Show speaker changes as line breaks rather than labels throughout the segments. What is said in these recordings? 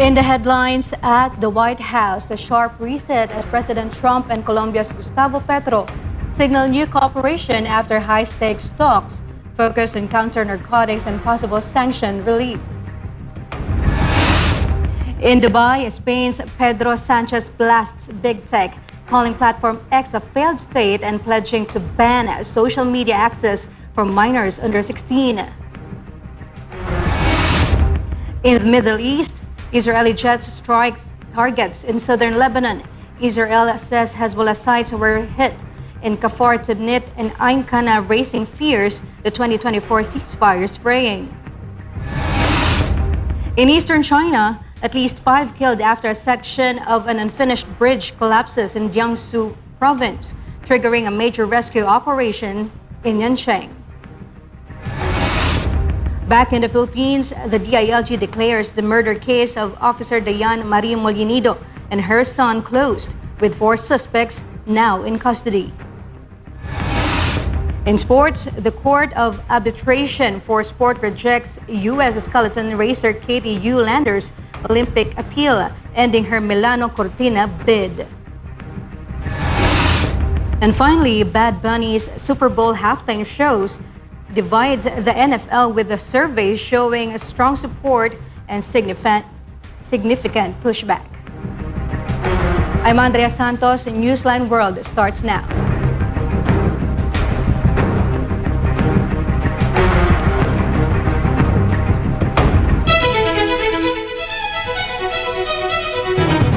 In the headlines at the White House, a sharp reset as President Trump and Colombia's Gustavo Petro signal new cooperation after high-stakes talks focused on counter-narcotics and possible sanction relief. In Dubai, Spain's Pedro Sanchez blasts big tech, calling Platform X a failed state and pledging to ban social media access for minors under 16. In the Middle East, Israeli jets strikes targets in southern Lebanon. Israel says Hezbollah sites were hit in Kafar Tibnit and Ain Kana, raising fears the 2024 ceasefire is fraying. In eastern China, at least 5 killed after a section of an unfinished bridge collapses in Jiangsu province, triggering a major rescue operation in Yancheng. Back in the Philippines, the DILG declares the murder case of Officer Dayan Marie Molinido and her son closed, with 4 suspects now in custody. In sports, the Court of Arbitration for Sport rejects U.S. skeleton racer Katie Eulander's Olympic appeal, ending her Milano Cortina bid. And finally, Bad Bunny's Super Bowl halftime shows divides the NFL, with the surveys showing a strong support and significant pushback. I'm Andrea Santos. Newsline World starts now.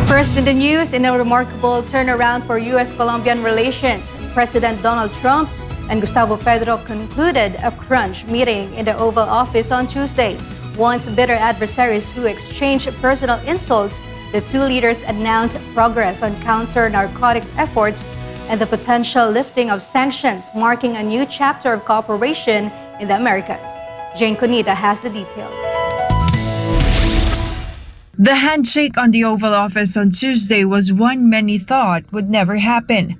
First in the news, in a remarkable turnaround for U.S.-Colombian relations, President Donald Trump and Gustavo Petro concluded a crunch meeting in the Oval Office on Tuesday. Once bitter adversaries who exchanged personal insults, the two leaders announced progress on counter-narcotics efforts and the potential lifting of sanctions, marking a new chapter of cooperation in the Americas. Jane Conita has the details.
The handshake on the Oval Office on Tuesday was one many thought would never happen.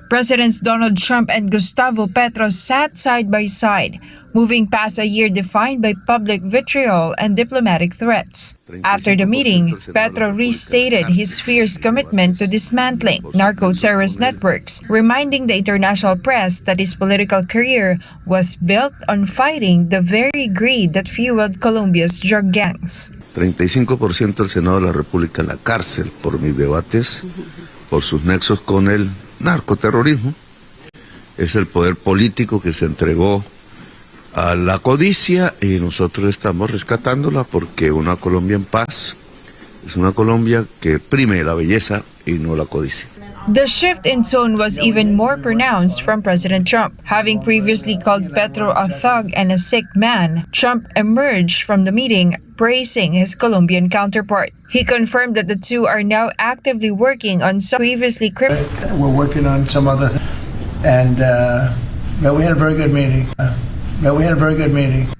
Presidents Donald Trump and Gustavo Petro sat side by side, moving past a year defined by public vitriol and diplomatic threats. After the meeting, Petro restated his fierce commitment to dismantling narco-terrorist networks, reminding the international press that his political career was built on fighting the very greed that fueled Colombia's drug gangs.
35% del Senado de la República en la cárcel por mis debates, por sus nexos con el narcoterrorismo. Es el poder político que se entregó a la codicia y nosotros estamos rescatándola, porque una Colombia en paz es una Colombia que prime la belleza y no la codicia.
The shift in tone was even more pronounced from President Trump. Having previously called Petro a thug and a sick man, Trump emerged from the meeting praising his Colombian counterpart. He confirmed that the two are now actively working on some previously criminal.
We're working on some other things, and we had a very good meeting.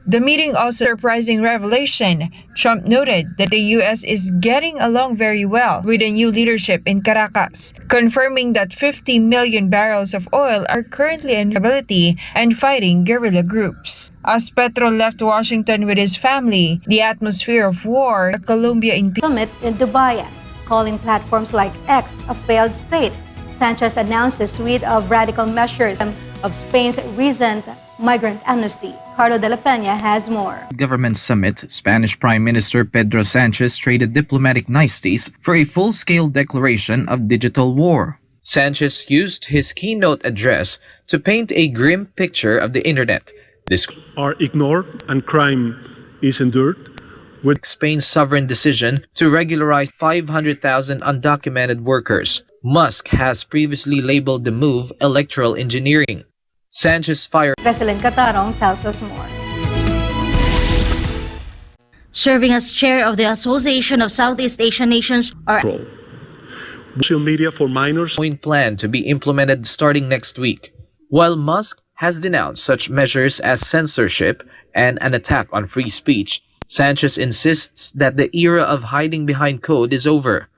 The meeting also surprising revelation. Trump noted that the U.S. is getting along very well with the new leadership in Caracas, confirming that 50 million barrels of oil are currently in stability and fighting guerrilla groups. As Petro left Washington with his family, the atmosphere of war, Colombia in
summit in Dubai, calling platforms like X a failed state. Sanchez announced a suite of radical measures of Spain's recent migrant amnesty. Carlo de la Peña has more.
Government summit, Spanish Prime Minister Pedro Sanchez traded diplomatic niceties for a full-scale declaration of digital war. Sanchez used his keynote address to paint a grim picture of the internet. This
are ignored and crime is endured.
With Spain's sovereign decision to regularize 500,000 undocumented workers, Musk has previously labeled the move electoral engineering. Sanchez fired.
Veselin Catarong tells us more.
Serving as chair of the Association of Southeast Asian Nations,
social media for minors
plan to be implemented starting next week. While Musk has denounced such measures as censorship and an attack on free speech, Sanchez insists that the era of hiding behind code is over.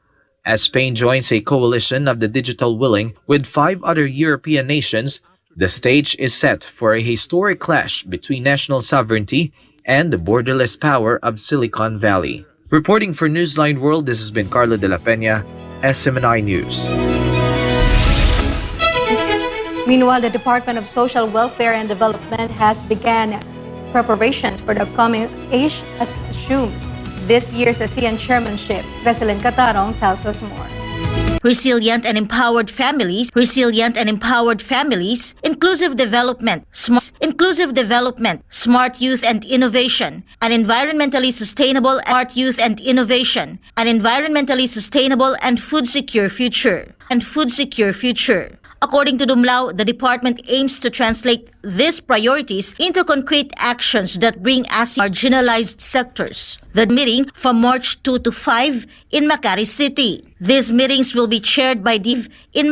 As Spain joins a coalition of the digital willing with 5 other European nations, the stage is set for a historic clash between national sovereignty and the borderless power of Silicon Valley. Reporting for Newsline World, this has been Carlo de la Peña, SMNI News.
Meanwhile, the Department of Social Welfare and Development has begun preparations for the upcoming ASH assumes this year's ASEAN chairmanship. Veselin Catarong tells us more.
Resilient and empowered families, inclusive development, smart youth and innovation, an environmentally sustainable and food secure future. According to Dumlao, the department aims to translate these priorities into concrete actions that bring ASEAN marginalized sectors. The meeting from March 2 to 5 in Makati City. These meetings will be chaired by DSWD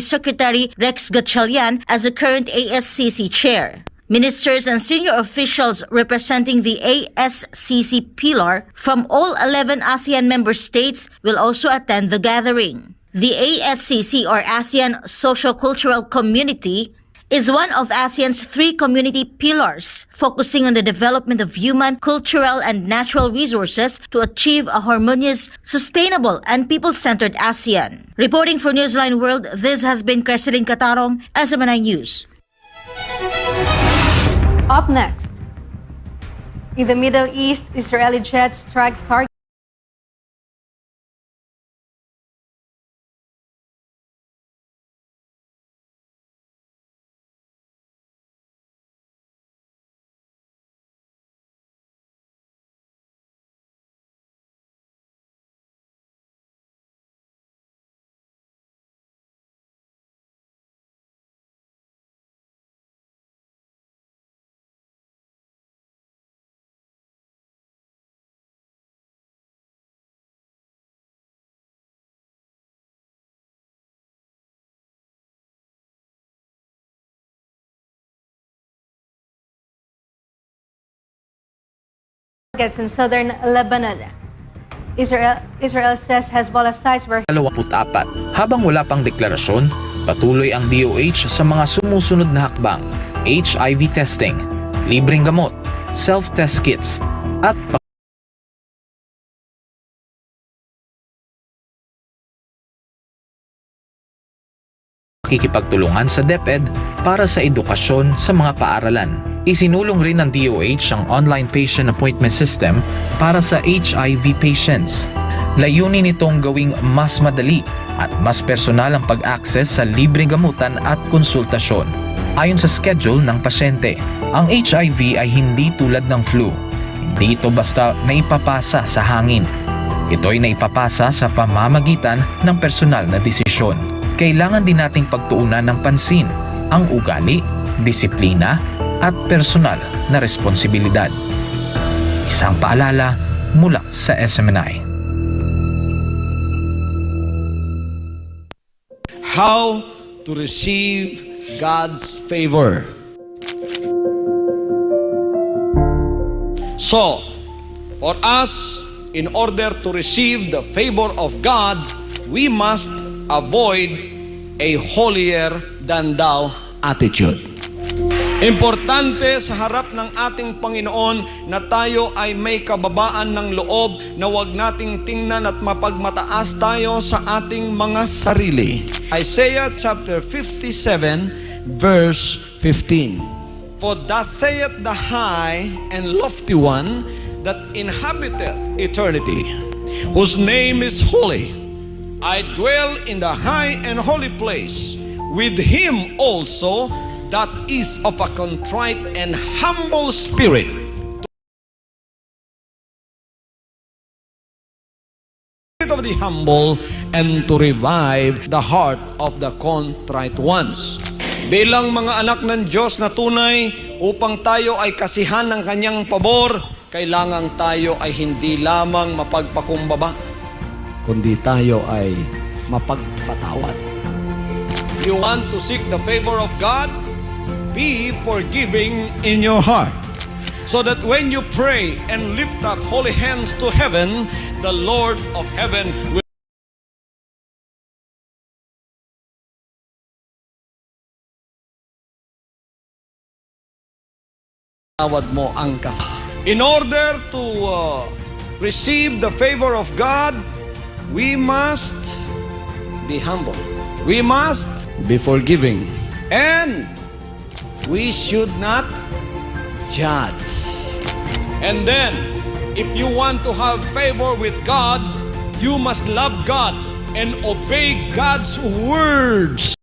Secretary Rex Gatchalian as the current ASCC chair. Ministers and senior officials representing the ASCC pillar from all 11 ASEAN member states will also attend the gathering. The ASCC, or ASEAN Socio-Cultural Community, is one of ASEAN's 3 community pillars, focusing on the development of human, cultural, and natural resources to achieve a harmonious, sustainable, and people-centered ASEAN. Reporting for Newsline World, this has been Creselin Catarong, SMNI News.
Up next, in the Middle East, Israeli jet strikes targets in southern Lebanon. Israel says Hezbollah sites were
24. Habang wala pang deklarasyon, patuloy ang DOH sa mga sumusunod na hakbang: HIV testing, libreng gamot, self-test kits, at pakikipagtulungan sa DepEd para sa edukasyon sa mga paaralan. Isinulong rin ng DOH ang online patient appointment system para sa HIV patients. Layunin nitong gawing mas madali at mas personal ang pag-access sa libreng gamutan at konsultasyon. Ayon sa schedule ng pasyente, ang HIV ay hindi tulad ng flu. Hindi ito basta naipapasa sa hangin. Ito ay naipapasa sa pamamagitan ng personal na desisyon. Kailangan din nating pagtuunan ng pansin ang ugali, disiplina, at personal na responsibilidad. Isang paalala mula sa SMNI.
How to receive God's favor. So, for us, in order to receive the favor of God, we must avoid a holier than thou attitude. Importante sa harap ng ating Panginoon na tayo ay may kababaan ng loob na wag nating tingnan at mapagmataas tayo sa ating mga sarili. Isaiah chapter 57 verse 15. For thus saith the high and lofty one that inhabiteth eternity, whose name is holy. I dwell in the high and holy place, with him also that is of a contrite and humble spirit, of the humble, and to revive the heart of the contrite ones. Bilang mga anak ng Diyos na tunay, upang tayo ay kasihan ng kanyang pabor, kailangan tayo ay hindi lamang mapagpakumbaba, kundi tayo ay mapagpatawad. You want to seek the favor of God? Be forgiving in your heart, so that when you pray and lift up holy hands to heaven, the Lord of heaven will tawad mo ang kasalanan. In order to receive the favor of God, we must be humble. We must be forgiving. And we should not judge. And then, if you want to have favor with God, you must love God and obey God's words.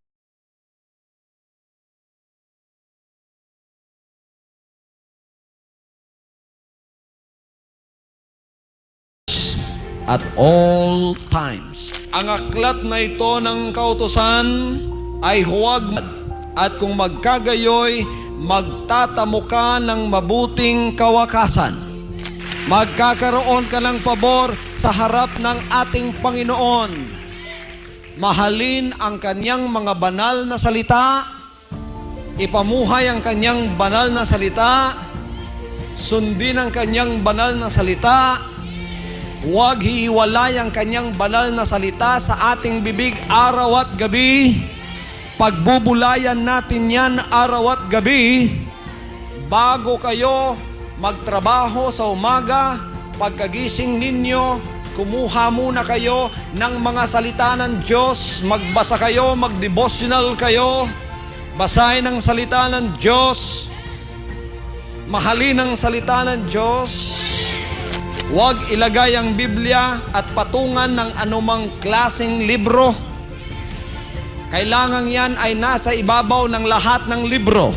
At all times. Ang aklat na ito ng kautusan ay huwag at kung magkagayoy, magtatamo ka ng mabuting kawakasan. Magkakaroon ka ng pabor sa harap ng ating Panginoon. Mahalin ang kanyang mga banal na salita, ipamuhay ang kanyang banal na salita, sundin ang kanyang banal na salita, huwag hihiwalay ang kanyang banal na salita sa ating bibig araw at gabi. Pagbubulayan natin yan araw at gabi. Bago kayo magtrabaho sa umaga, pagkagising ninyo, kumuha muna kayo ng mga salita ng Diyos. Magbasa kayo, mag-devotional kayo. Basahin ang salita ng Diyos. Mahalin ang salita ng Diyos. Huwag ilagay ang Biblia at patungan ng anumang klaseng libro. Kailangan yan ay nasa ibabaw ng lahat ng libro.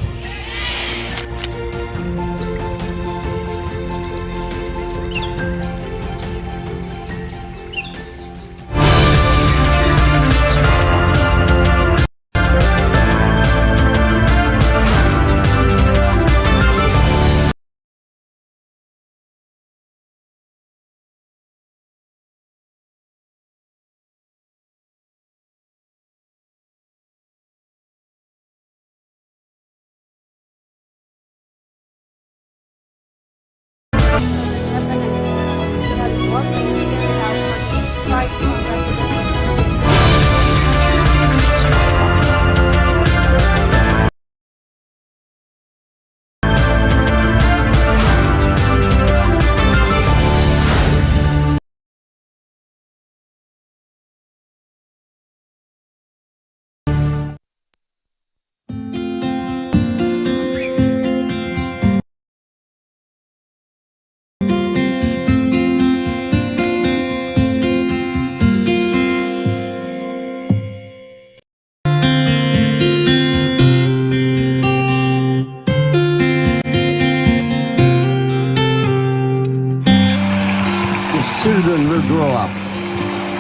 Children will grow up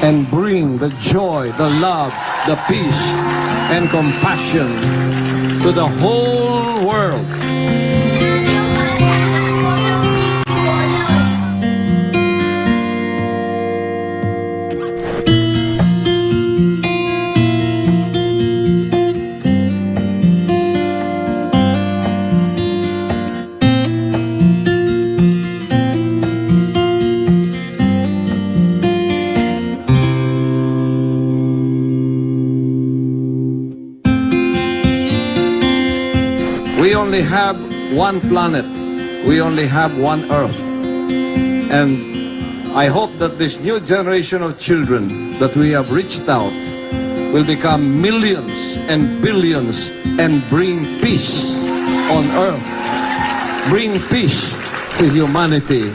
and bring the joy, the love, the peace, and compassion to the whole world. We only have one planet. We only have one Earth. And I hope that this new generation of children that we have reached out will become millions and billions and bring peace on Earth. Bring peace to humanity.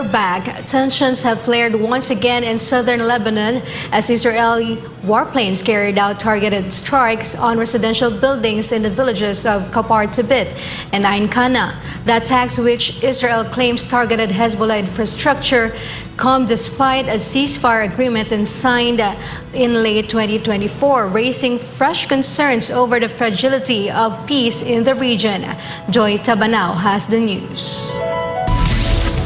back, tensions have flared once again in southern Lebanon as Israeli warplanes carried out targeted strikes on residential buildings in the villages of Kapar Tibit and Ain Kana. The attacks, which Israel claims targeted Hezbollah infrastructure, come despite a ceasefire agreement signed in late 2024, raising fresh concerns over the fragility of peace in the region. Joy Tabanao has the news.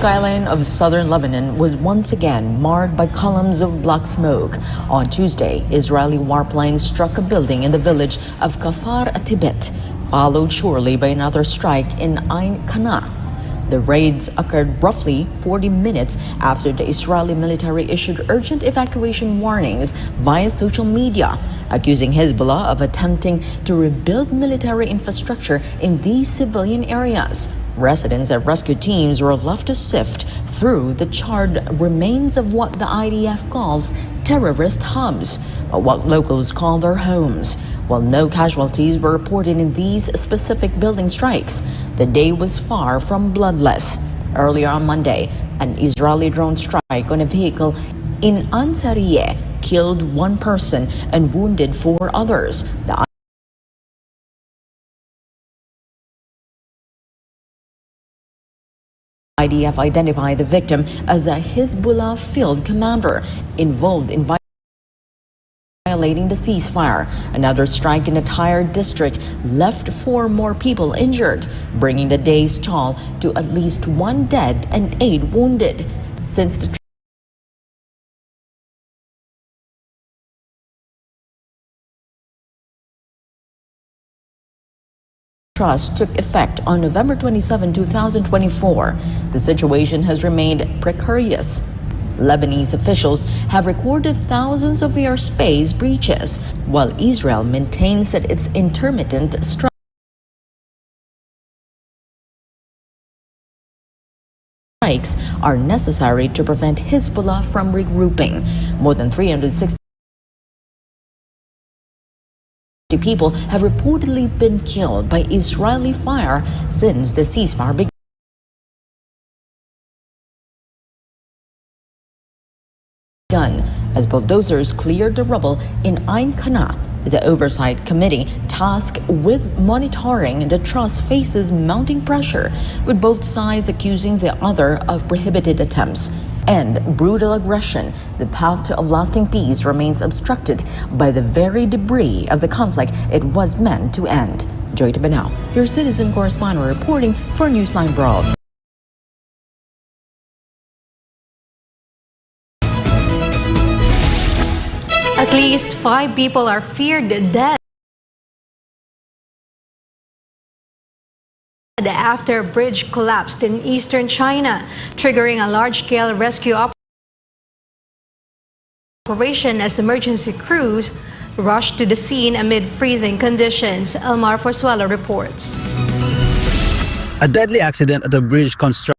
Skyline of southern Lebanon was once again marred by columns of black smoke. On Tuesday, Israeli warplanes struck a building in the village of Kafar Tibet, followed shortly by another strike in Ain Kana. The raids occurred roughly 40 minutes after the Israeli military issued urgent evacuation warnings via social media, accusing Hezbollah of attempting to rebuild military infrastructure in these civilian areas. Residents and rescue teams were left to sift through the charred remains of what the IDF calls terrorist hubs, or what locals call their homes. While no casualties were reported in these specific building strikes, the day was far from bloodless. Earlier on Monday, an Israeli drone strike on a vehicle in Ansarieh killed one person and wounded 4 others. The IDF identified the victim as a Hezbollah field commander involved in violating the ceasefire. Another strike in the Tyre district left 4 more people injured, bringing the day's toll to at least 1 dead and 8 wounded. Since the trust took effect on November 27, 2024, the situation has remained precarious. Lebanese officials have recorded thousands of airspace breaches, while Israel maintains that its intermittent strikes are necessary to prevent Hezbollah from regrouping. More than 360 people have reportedly been killed by Israeli fire since the ceasefire began. As bulldozers cleared the rubble in Ain Kana, the Oversight Committee tasked with monitoring the trust faces mounting pressure, with both sides accusing the other of prohibited attempts and brutal aggression. The path to a lasting peace remains obstructed by the very debris of the conflict it was meant to end. Joy Tabanao, your citizen correspondent reporting for Newsline Broad.
At least 5 people are feared dead after a bridge collapsed in eastern China, triggering a large-scale rescue operation as emergency crews rushed to the scene amid freezing conditions. Elmar Forzuelo reports.
A deadly accident at the bridge construction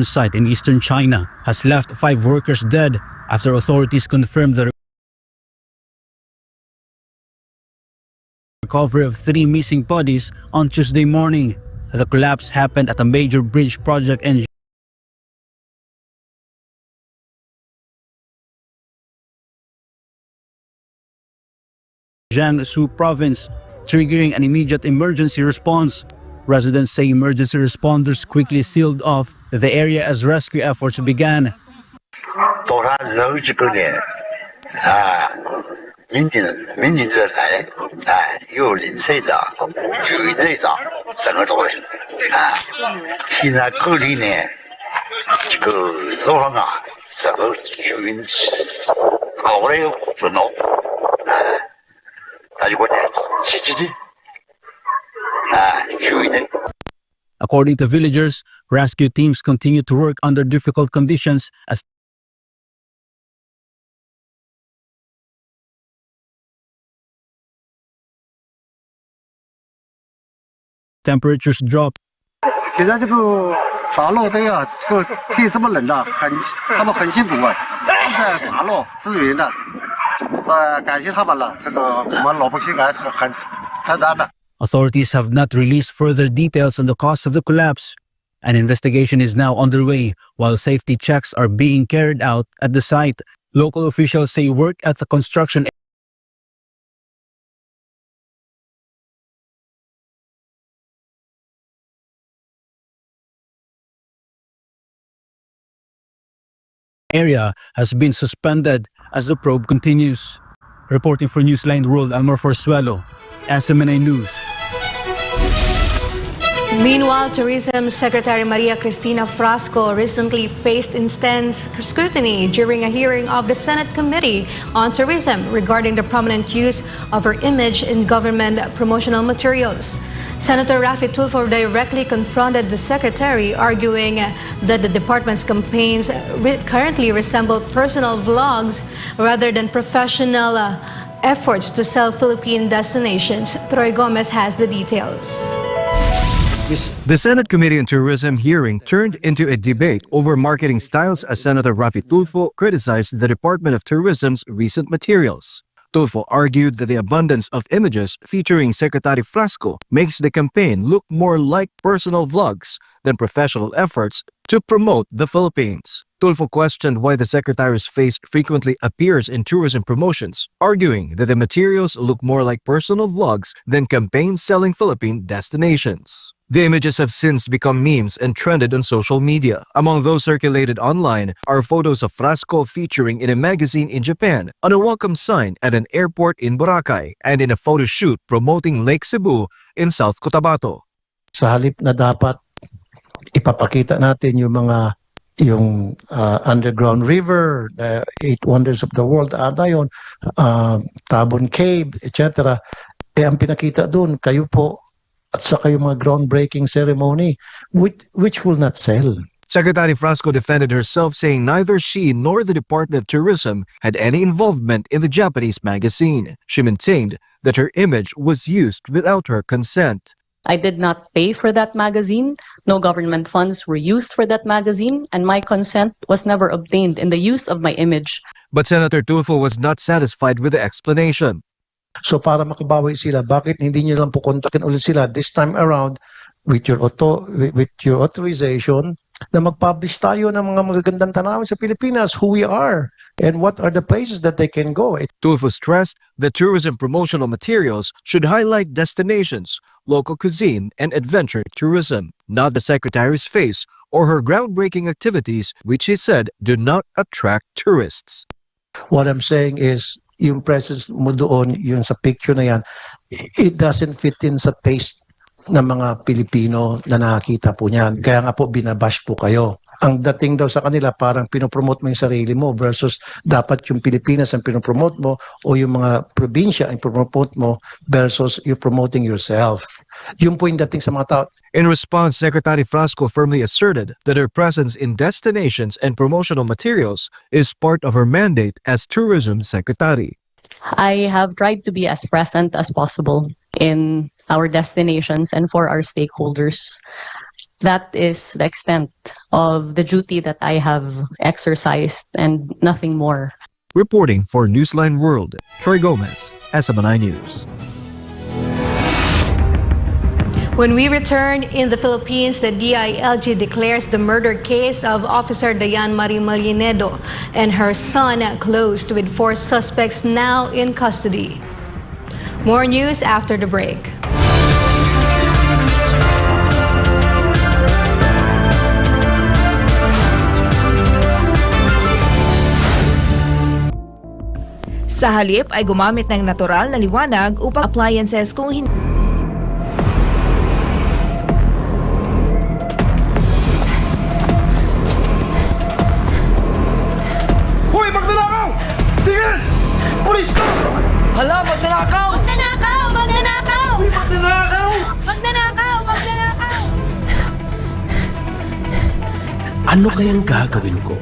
site in eastern China has left 5 workers dead after authorities confirmed the recovery of 3 missing bodies on Tuesday morning. The collapse happened at a major bridge project in Jiangsu province, triggering an immediate emergency response. Residents say emergency responders quickly sealed off the area as rescue efforts began. According to villagers, rescue teams continue to work under difficult conditions as temperatures drop.
现在这个打捞队啊，这个天这么冷的，他们很辛苦啊，都在打捞支援的。感谢他们了。这个我们老百姓还是很承担的。
Authorities have not released further details on the cause of the collapse. An investigation is now underway while safety checks are being carried out at the site. Local officials say work at the construction area has been suspended as the probe continues. Reporting for Newsline World, Elmer Forsuelo, SMNI News.
Meanwhile, Tourism Secretary Maria Cristina Frasco recently faced intense scrutiny during a hearing of the Senate Committee on Tourism regarding the prominent use of her image in government promotional materials. Senator Raffy Tulfo directly confronted the secretary, arguing that the department's campaigns currently resemble personal vlogs rather than professional efforts to sell Philippine destinations. Troy Gomez has the details.
The Senate Committee on Tourism hearing turned into a debate over marketing styles as Senator Raffy Tulfo criticized the Department of Tourism's recent materials. Tulfo argued that the abundance of images featuring Secretary Frasco makes the campaign look more like personal vlogs than professional efforts to promote the Philippines. Tulfo questioned why the Secretary's face frequently appears in tourism promotions, arguing that the materials look more like personal vlogs than campaigns selling Philippine destinations. The images have since become memes and trended on social media. Among those circulated online are photos of Frasco featuring in a magazine in Japan, on a welcome sign at an airport in Boracay, and in a photo shoot promoting Lake Cebu in South Cotabato.
Sa halip na dapat ipapakita natin yung underground river, Eight Wonders of the World, yun, Tabon Cave, etc. Ang pinakita doon, kayo po, at saka yung mga groundbreaking ceremony, which will not sell.
Secretary Frasco defended herself, saying neither she nor the Department of Tourism had any involvement in the Japanese magazine. She maintained that her image was used without her consent.
I did not pay for that magazine. No government funds were used for that magazine, and my consent was never obtained in the use of my image.
But Senator Tulfo was not satisfied with the explanation.
So para makabawi sila, bakit hindi nyo lang po kontakin ulit sila this time around with your authorization na mag-publish tayo ng mga magagandang tanawin sa Pilipinas, who we are, and what are the places that they can go.
Tulfo stressed that tourism promotional materials should highlight destinations, local cuisine, and adventure tourism, not the Secretary's face or her groundbreaking activities, which he said do not attract tourists.
What I'm saying is, yung presence mo doon, yung sa picture na yan, it doesn't fit in sa taste ng mga Pilipino na nakakita po niyan. Kaya nga po binabash po kayo. Ang dating daw sa kanila, parang pinopromote mo yung sarili mo versus dapat yung Pilipinas ang pinopromote mo o yung mga probinsya ang pinopromote mo versus you're promoting yourself. Yun po yung dating sa mga tao.
In response, Secretary Frasco firmly asserted that her presence in destinations and promotional materials is part of her mandate as Tourism Secretary.
I have tried to be as present as possible in our destinations and for our stakeholders. That is the extent of the duty that I have exercised and nothing more.
Reporting for Newsline World, Troy Gomez, SMNI News.
When we return, in the Philippines, the DILG declares the murder case of Officer Dayan Marie Malinedo and her son closed, with 4 suspects now in custody. More news after the break.
Sa halip ay gumamit ng natural na liwanag upang appliances kung hindi.
Hoy, magnanakaw! Tingin! Pulis ka! Hala, magnanakaw!
Magnanakaw! Magnanakaw!
Hoy, magnanakaw!
Magnanakaw! Magnanakaw!
Ano kayang gagawin ko?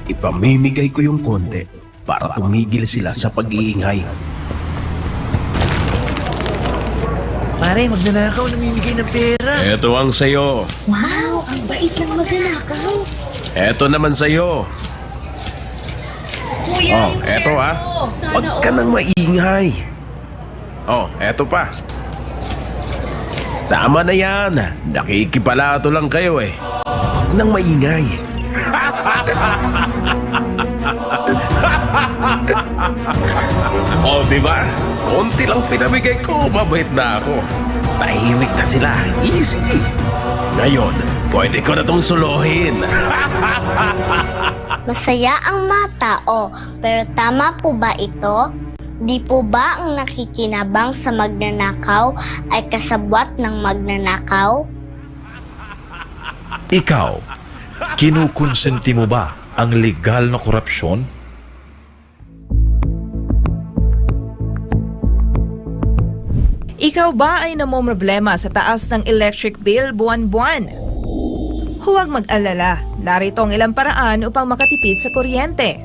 Ipamimigay ko yung konti para tumigil sila sa pag-iingay.
Pare, magnanakaw, namimigay ng pera.
Eto ang sayo.
Wow! Ang bait ng magnanakaw!
Eto naman sayo. Oh, eto ah. Huwag ka nang maingay. Oh, eto pa. Tama na yan. Nakikipalato lang kayo eh. Huwag nang maingay. Oh, di ba? Konti lang pinamigay ko, mabait na ako. Tahimik na sila. Easy. Ngayon, pwede ko na tong suluhin.
Masaya ang mga tao, pero tama po ba ito? Di po ba ang nakikinabang sa magnanakaw ay kasabwat ng magnanakaw?
Ikaw, kinukonsenti mo ba ang legal na korupsyon?
Ikaw ba ay namomroblema sa taas ng electric bill buwan-buwan? Huwag mag-alala, narito ang ilang paraan upang makatipid sa kuryente.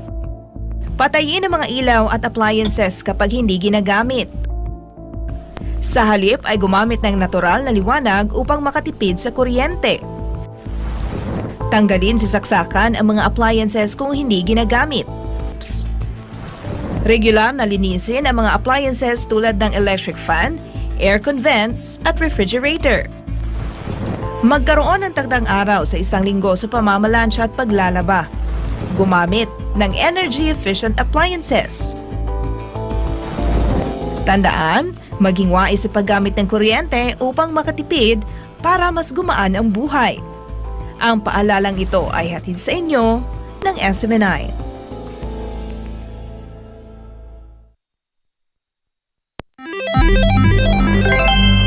Patayin ang mga ilaw at appliances kapag hindi ginagamit. Sa halip ay gumamit ng natural na liwanag upang makatipid sa kuryente. Tanggalin sa saksakan ang mga appliances kung hindi ginagamit. Regular na linisin ang mga appliances tulad ng electric fan, aircon vents at refrigerator. Magkaroon ng takdang araw sa isang linggo sa pamamalansya at paglalaba. Gumamit ng energy-efficient appliances. Tandaan, maging wais sa paggamit ng kuryente upang makatipid para mas gumaan ang buhay. Ang paalalang ito ay hatid sa inyo ng SMNI.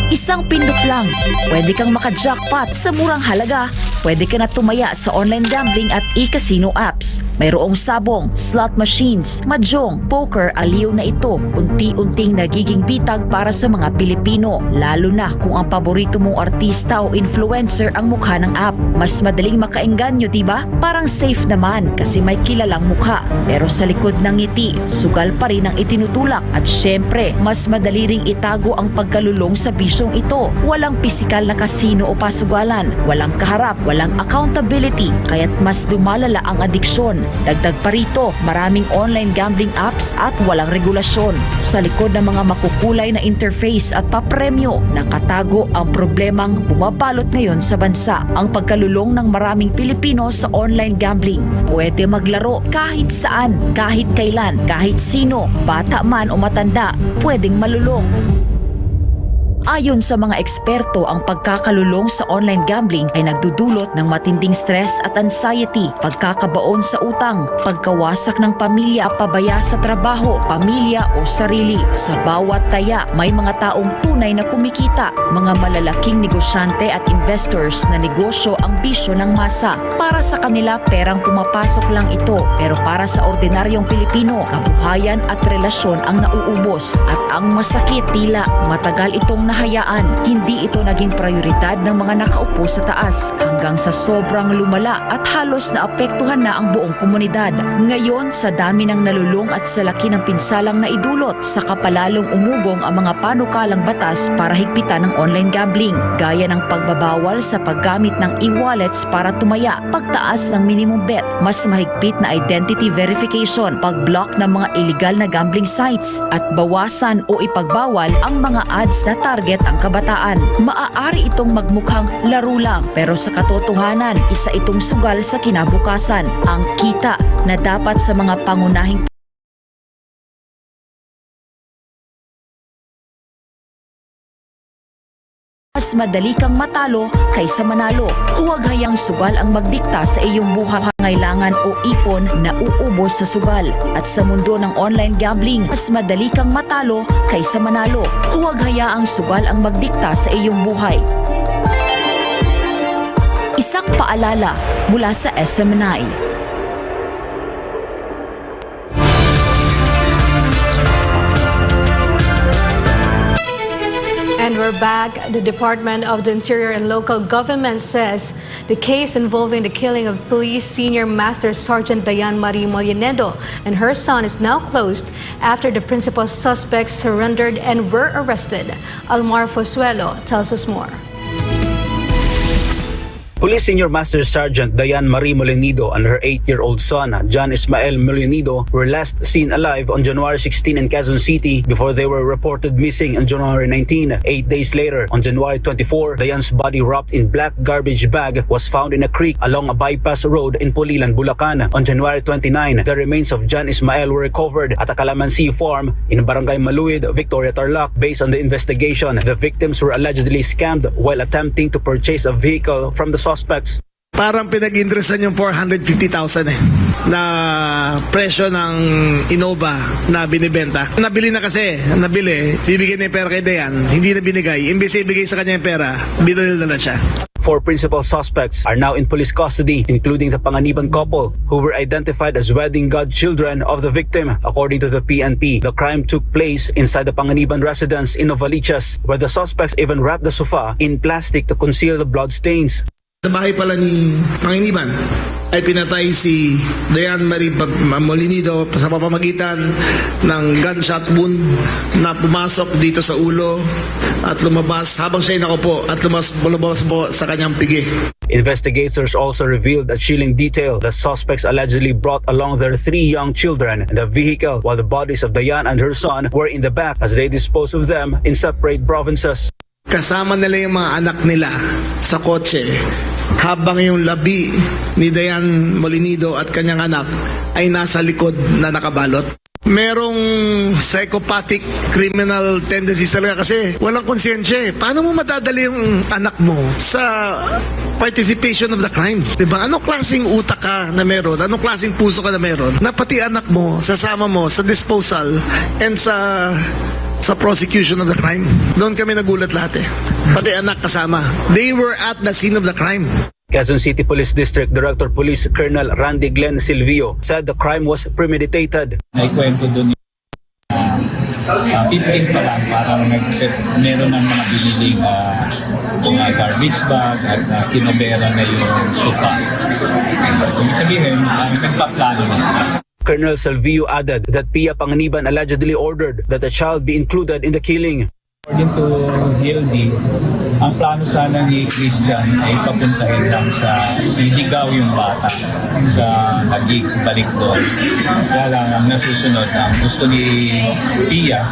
Isang pindot lang, pwede kang maka-jackpot sa murang halaga. Pwede ka na tumaya sa online gambling at e-casino apps. Mayroong sabong, slot machines, mahjong, poker, aliw na ito. Unti-unting nagiging bitag para sa mga Pilipino. Lalo na kung ang paborito mong artista o influencer ang mukha ng app. Mas madaling makaengganyo, diba? Parang safe naman kasi may kilalang mukha. Pero sa likod ng ngiti, sugal pa rin ang itinutulak. At syempre, mas madali ring itago ang pagkalulong sa bisyong ito. Walang pisikal na kasino o pasugalan. Walang kaharap. Walang accountability, kaya't mas lumalala ang adiksyon. Dagdag pa rito, maraming online gambling apps at walang regulasyon. Sa likod ng mga makukulay na interface at papremyo, nakatago ang problemang bumabalot ngayon sa bansa. Ang pagkalulong ng maraming Pilipino sa online gambling. Pwede maglaro kahit saan, kahit kailan, kahit sino, bata man o matanda, pwedeng malulong. Ayon sa mga eksperto, ang pagkakalulong sa online gambling ay nagdudulot ng matinding stress at anxiety, pagkakabaon sa utang, pagkawasak ng pamilya, pabaya sa trabaho, pamilya o sarili. Sa bawat taya, may mga taong tunay na kumikita, mga malalaking negosyante at investors na negosyo ang bisyo ng masa. Para sa kanila, perang pumapasok lang ito, pero para sa ordinaryong Pilipino, kabuhayan at relasyon ang nauubos. At ang masakit, tila matagal itong nahayaan, hindi ito naging prioridad ng mga nakaupo sa taas hanggang sa sobrang lumala at halos naapektuhan na ang buong komunidad. Ngayon, sa dami ng nalulung at sa laki ng pinsalang naidulot, sa kapalalong umugong ang mga panukalang batas para higpitan ng online gambling, gaya ng pagbabawal sa paggamit ng e-wallets para tumaya, pagtaas ng minimum bet, mas mahigpit na identity verification, pag-block ng mga illegal na gambling sites, at bawasan o ipagbawal ang mga ads na target ang kabataan. Maaari itong magmukhang laro lang, pero sa katotohanan, isa itong sugal sa kinabukasan. Ang kita na dapat sa mga pangunahing mas madali kang matalo kaysa manalo. Huwag hayang sugal ang magdikta sa iyong buhay, pangailangan o ipon na uubos sa sugal. At sa mundo ng online gambling, mas madali kang matalo kaysa manalo. Huwag hayaang sugal ang magdikta sa iyong buhay. Isang paalala mula sa SMNI.
And we're back. The Department of the Interior and Local Government says the case involving the killing of Police Senior Master Sergeant Diane Marie Molinedo and her son is now closed after the principal suspects surrendered and were arrested. Almar Fosuelo tells us more.
Police Senior Master Sergeant Diane Marie Molinido and her 8-year-old son, John Ismael Molinido, were last seen alive on January 16 in Quezon City before they were reported missing on January 19. 8 days later, on January 24, Diane's body wrapped in black garbage bag was found in a creek along a bypass road in Pulilan, Bulacan. On January 29, the remains of John Ismael were recovered at a calamansi farm in Barangay Maluid, Victoria, Tarlac. Based on the investigation, the victims were allegedly scammed while attempting to purchase a vehicle from the suspects.
Parang pinag-interesan yung 450,000 na presyo ng Innova na binibenta. Nabili na kasi, bibigyan na yung pera kay Dayan, hindi na binigay. Imbes ibigay sa kanya yung pera, binulil na lang siya.
4 principal suspects are now in police custody, including the Panganiban couple, who were identified as wedding godchildren of the victim. According to the PNP, the crime took place inside the Panganiban residence in Novaliches, where the suspects even wrapped the sofa in plastic to conceal the bloodstains.
Sa bahay pala ni Panginiban ay pinatay si Diane Marie Molinido sa pamamagitan ng gunshot wound na pumasok dito sa ulo at lumabas habang siya nakaupo at lumabas po sa kanyang pigi.
Investigators also revealed a chilling detail. The suspects allegedly brought along their 3 young children in the vehicle while the bodies of Diane and her son were in the back as they disposed of them in separate provinces.
Kasama nila yung mga anak nila sa kotse habang yung labi ni Diane Molinido at kanyang anak ay nasa likod na nakabalot. Merong psychopathic criminal tendencies talaga kasi walang konsensya. Paano mo madadali yung anak mo sa participation of the crime? Diba? Anong klaseng utak ka na meron? Anong klaseng puso ka na meron? Na pati anak mo, sasama mo sa disposal and sa prosecution of the crime. Doon kami nagulat lahat Pati anak kasama. They were at the scene of the crime.
Quezon City Police District Director Police Colonel Randy Glenn Silvio said the crime was premeditated.
Naikwento doon 15 pa lang parang meron ng mga biniling garbage bag at kinobera na yung sopa. Ibig sabihin, nagpaplano na sila.
Colonel Silvio added that Pia Panganiban allegedly ordered that the child be included in the killing.
According to Hildy, ang plano sana ni Christian ay papuntahin lang sa iligaw yung bata sa balik doon. Kaya lang ang nasusunod, ang gusto ni Pia,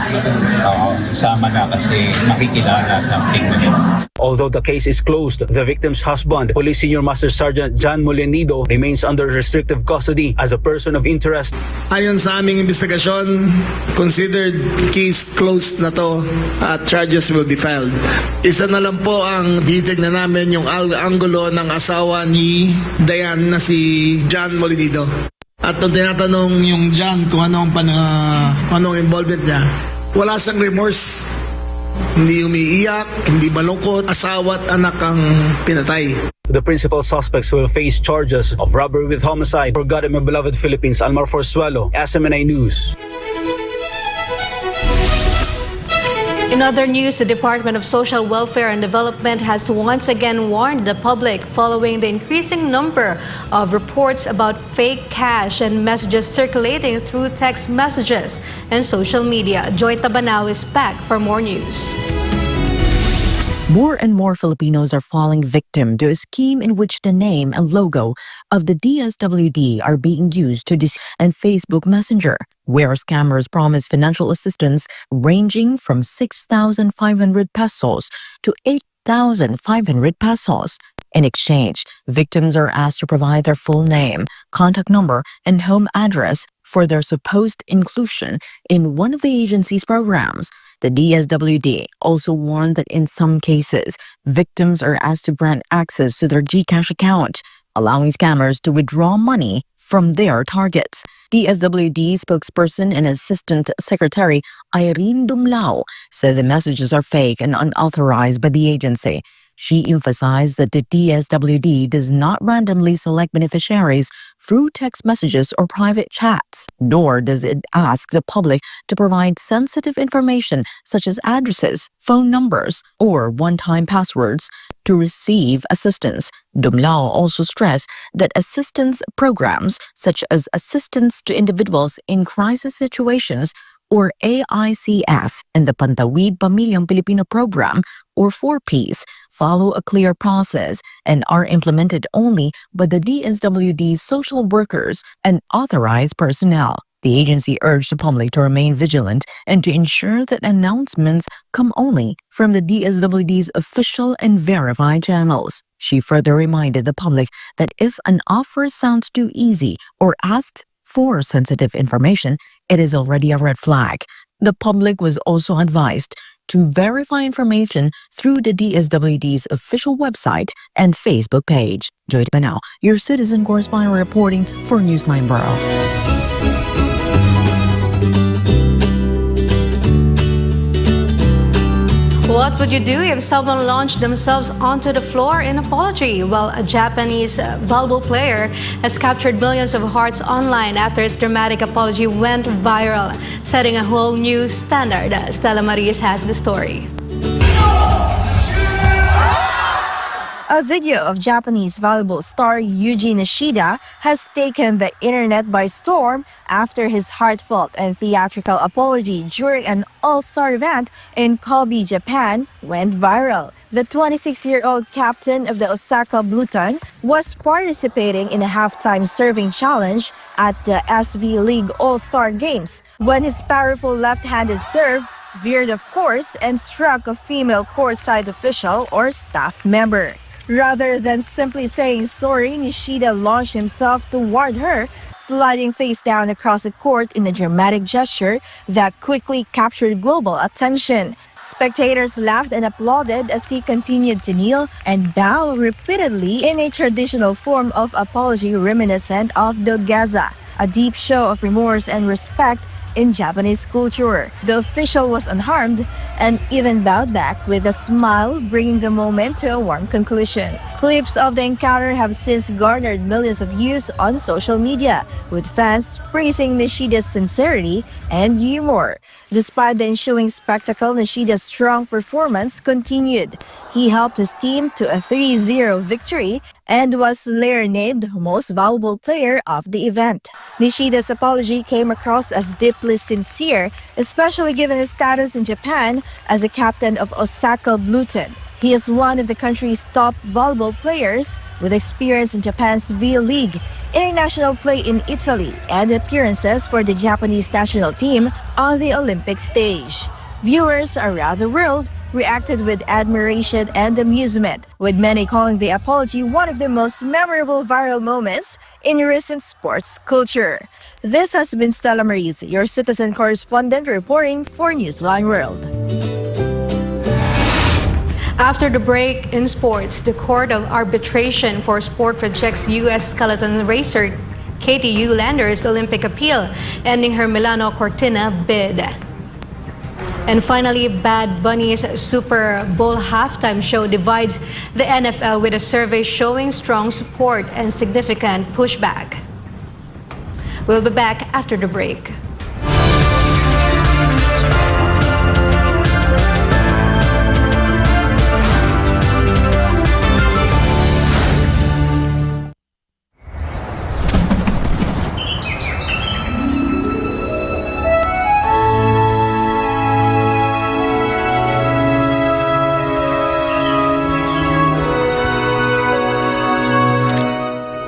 sama na kasi makikilala sa tingnan.
Although the case is closed, the victim's husband, Police Senior Master Sergeant John Molinido, remains under restrictive custody as a person of interest.
Ayon sa aming investigasyon, considered case closed na to at charges will be filed. Isa na lang po ang titignan namin yung anggulo ng asawa ni Diane na si John Molinido. At nung tinatanong yung John kung anong involvement niya, wala siyang remorse. Hindi umiiyak, hindi malungkot, asawa at anak ang pinatay.
The principal suspects will face charges of robbery with homicide. For God and my beloved Philippines, Almar Forzuelo, SMNI News.
In other news, the Department of Social Welfare and Development has once again warned the public following the increasing number of reports about fake cash and messages circulating through text messages and social media. Joy Tabanao is back for more news.
More and more Filipinos are falling victim to a scheme in which the name and logo of the DSWD are being used to deceive and Facebook Messenger, where scammers promise financial assistance ranging from 6,500 pesos to 8,500 pesos. In exchange, victims are asked to provide their full name, contact number, and home address for their supposed inclusion in one of the agency's programs. The DSWD also warned that in some cases, victims are asked to grant access to their GCash account, allowing scammers to withdraw money from their targets. DSWD spokesperson and Assistant Secretary Irene Dumlao said the messages are fake and unauthorized by the agency. She emphasized that the DSWD does not randomly select beneficiaries through text messages or private chats, nor does it ask the public to provide sensitive information such as addresses, phone numbers, or one-time passwords to receive assistance. Dumlao also stressed that assistance programs such as Assistance to Individuals in Crisis Situations or AICS and the Pantawid Pamilyang Pilipino Program or 4Ps follow a clear process and are implemented only by the DSWD's social workers and authorized personnel. The agency urged the public to remain vigilant and to ensure that announcements come only from the DSWD's official and verified channels. She further reminded the public that if an offer sounds too easy or asks for sensitive information, it is already a red flag. The public was also advised to verify information through the DSWD's official website and Facebook page. Joy Panao, your citizen correspondent reporting for Newsline Borough.
What would you do if someone launched themselves onto the floor in apology? Well, a Japanese volleyball player has captured millions of hearts online after his dramatic apology went viral, setting a whole new standard. Stella Maris has the story.
A video of Japanese volleyball star Yuji Nishida has taken the internet by storm after his heartfelt and theatrical apology during an all-star event in Kobe, Japan, went viral. The 26-year-old captain of the Osaka Bluton was participating in a halftime serving challenge at the SV League All-Star Games when his powerful left-handed serve veered off course and struck a female courtside official or staff member. Rather than simply saying sorry, Nishida launched himself toward her, sliding face down across the court in a dramatic gesture that quickly captured global attention. Spectators laughed and applauded as he continued to kneel and bow repeatedly in a traditional form of apology reminiscent of the geza, a deep show of remorse and respect in Japanese culture. The official was unharmed and even bowed back with a smile, bringing the moment to a warm conclusion. Clips of the encounter have since garnered millions of views on social media, with fans praising Nishida's sincerity and humor. Despite the ensuing spectacle, Nishida's strong performance continued. He helped his team to a 3-0 victory and was later named most valuable player of the event. Nishida's apology came across as deeply sincere, especially given his status in Japan as a captain of Osaka Bluton. He is one of the country's top volleyball players with experience in Japan's V-League, international play in Italy, and appearances for the Japanese national team on the Olympic stage. Viewers around the world reacted with admiration and amusement, with many calling the apology one of the most memorable viral moments in recent sports culture. This has been Stella Maris, your citizen correspondent reporting for Newsline World.
After the break in sports, the Court of Arbitration for Sport rejects U.S. skeleton racer Katie Eulander's Olympic appeal, ending her Milano Cortina bid. And finally, Bad Bunny's Super Bowl halftime show divides the NFL with a survey showing strong support and significant pushback. We'll be back after the break.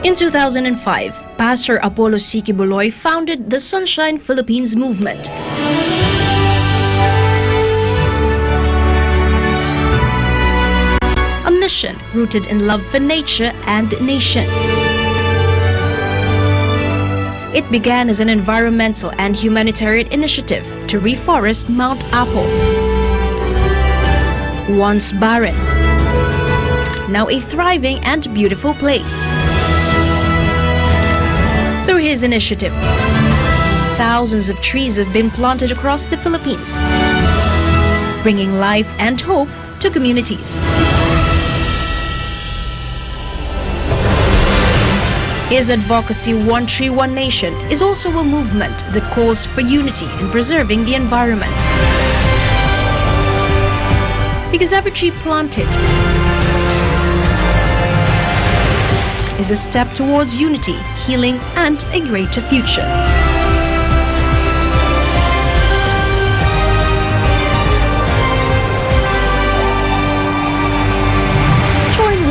In 2005, Pastor Apollo C. Kibuloy founded the Sunshine Philippines movement. A mission rooted in love for nature and nation. It began as an environmental and humanitarian initiative to reforest Mount Apo, once barren, now a thriving and beautiful place. Through his initiative, thousands of trees have been planted across the Philippines, bringing life and hope to communities. His advocacy, One Tree, One Nation, is also a movement that calls for unity in preserving the environment. Because every tree planted is a step towards unity, healing, and a greater future.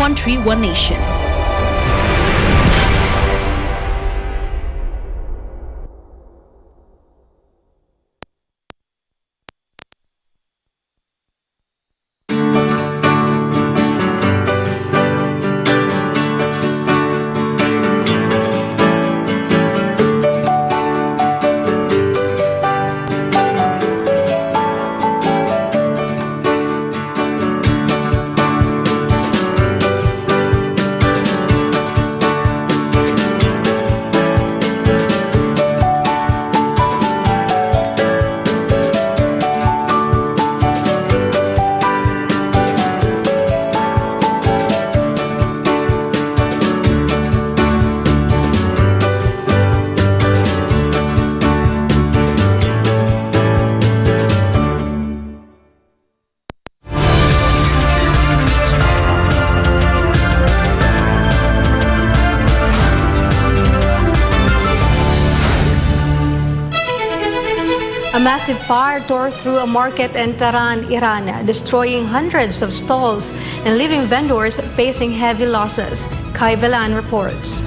country, one nation.
A massive fire tore through a market in Tehran, Iran, destroying hundreds of stalls and leaving vendors facing heavy losses. Kai Velan reports.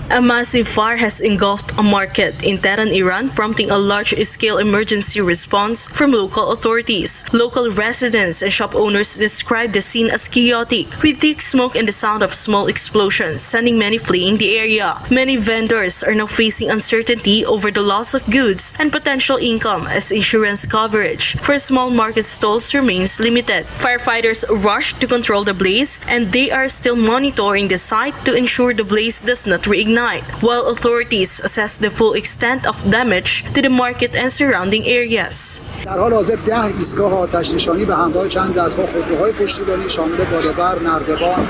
A massive fire has engulfed a market in Tehran, Iran, prompting a large-scale emergency response from local authorities. Local residents and shop owners described the scene as chaotic, with thick smoke and the sound of small explosions, sending many fleeing the area. Many vendors are now facing uncertainty over the loss of goods and potential income as insurance coverage for small market stalls remains limited. Firefighters rushed to control the blaze, and they are still monitoring the site to ensure the blaze does not reignite, while authorities assess the full extent of damage to the market and surrounding areas.
در حال حاضر 10 ایستگاه آتش نشانی به همراه چند دستگاه خودروهای پشتیبانی شامل باده‌بر، نردبان،